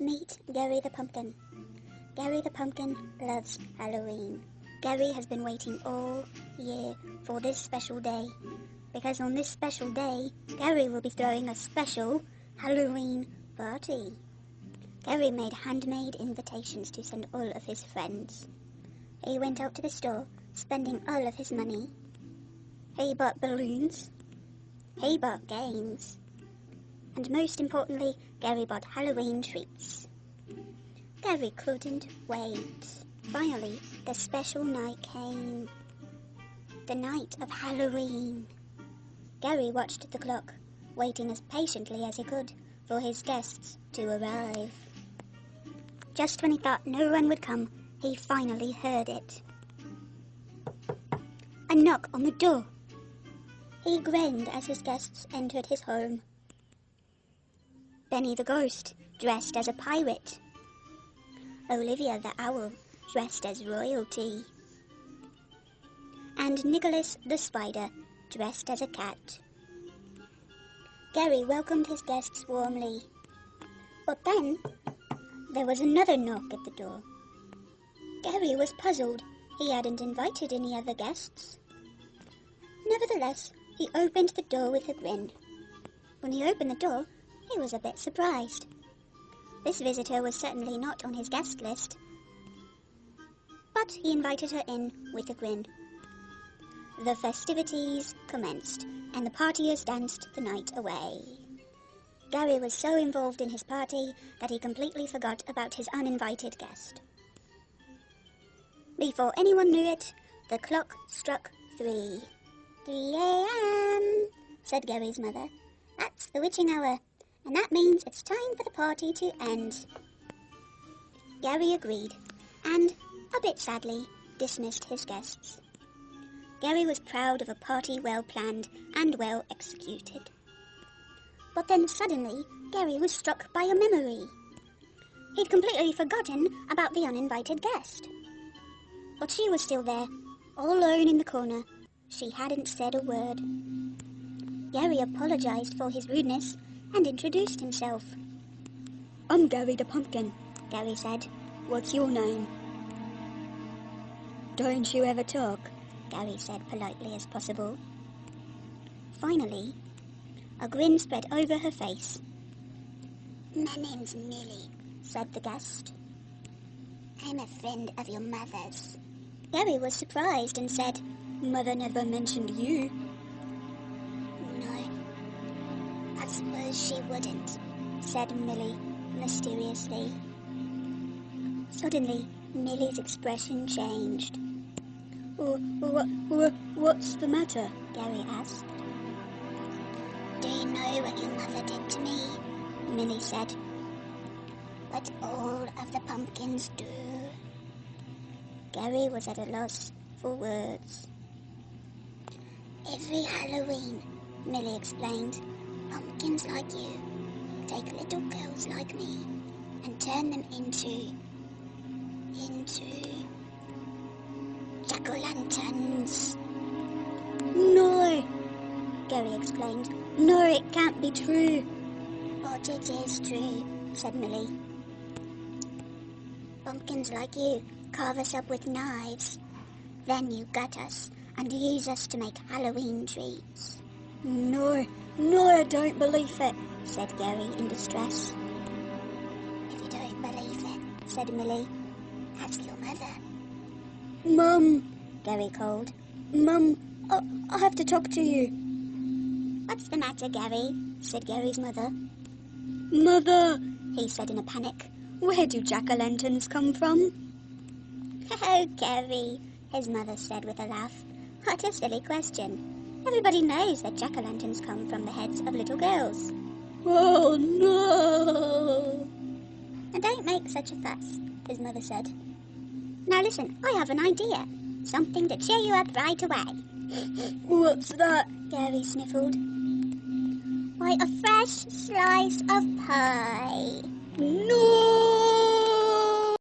Meet Gary the Pumpkin. Gary the Pumpkin loves Halloween. Gary has been waiting all year for this special day, because on this special day, Gary will be throwing a special Halloween party. Gary made handmade invitations to send all of his friends. He went out to the store, spending all of his money. He bought balloons. He bought games. And most importantly, Gary bought Halloween treats. Gary couldn't wait. Finally, the special night came. The night of Halloween. Gary watched the clock, waiting as patiently as he could for his guests to arrive. Just when he thought no one would come, he finally heard it. A knock on the door. He grinned as his guests entered his home. Benny the Ghost, dressed as a pirate. Olivia the Owl, dressed as royalty. And Nicholas the Spider, dressed as a cat. Gary welcomed his guests warmly. But then, there was another knock at the door. Gary was puzzled. He hadn't invited any other guests. Nevertheless, he opened the door with a grin. When he opened the door, he was a bit surprised. This visitor was certainly not on his guest list. But he invited her in with a grin. The festivities commenced, and the partiers danced the night away. Gary was so involved in his party that he completely forgot about his uninvited guest. Before anyone knew it, the clock struck 3. 3 a.m., said Gary's mother. That's the witching hour, and that means it's time for the party to end. Gary agreed, and, a bit sadly, dismissed his guests. Gary was proud of a party well planned and well executed. But then suddenly, Gary was struck by a memory. He'd completely forgotten about the uninvited guest. But she was still there, all alone in the corner. She hadn't said a word. Gary apologized for his rudeness and introduced himself. I'm Gary the Pumpkin, Gary said. What's your name? Don't you ever talk, Gary said politely as possible. Finally, a grin spread over her face. My name's Millie, said the guest. I'm a friend of your mother's. Gary was surprised and said, Mother never mentioned you. No, I suppose she wouldn't, said Millie mysteriously. Suddenly, Millie's expression changed. What's the matter? Gary asked. Do you know what your mother did to me? Millie said. What all of the pumpkins do? Gary was at a loss for words. Every Halloween, Millie explained, pumpkins like you take little girls like me and turn them into jack-o'-lanterns. No, Gary exclaimed. No, it can't be true. But it is true, said Millie. Pumpkins like you carve us up with knives. Then you gut us and use us to make Halloween treats. No, I don't believe it, said Gary in distress. If you don't believe it, said Millie, ask your mother. Mum, Gary called. Mum, I have to talk to you. What's the matter, Gary? Said Gary's mother. Mother, he said in a panic. Where do jack-o'-lanterns come from? Oh, Gary, his mother said with a laugh. What a silly question. Everybody knows that jack-o'-lanterns come from the heads of little girls. Oh, no! And don't make such a fuss, his mother said. Now listen, I have an idea. Something to cheer you up right away. What's that? Gary sniffled. Why, a fresh slice of pie. No!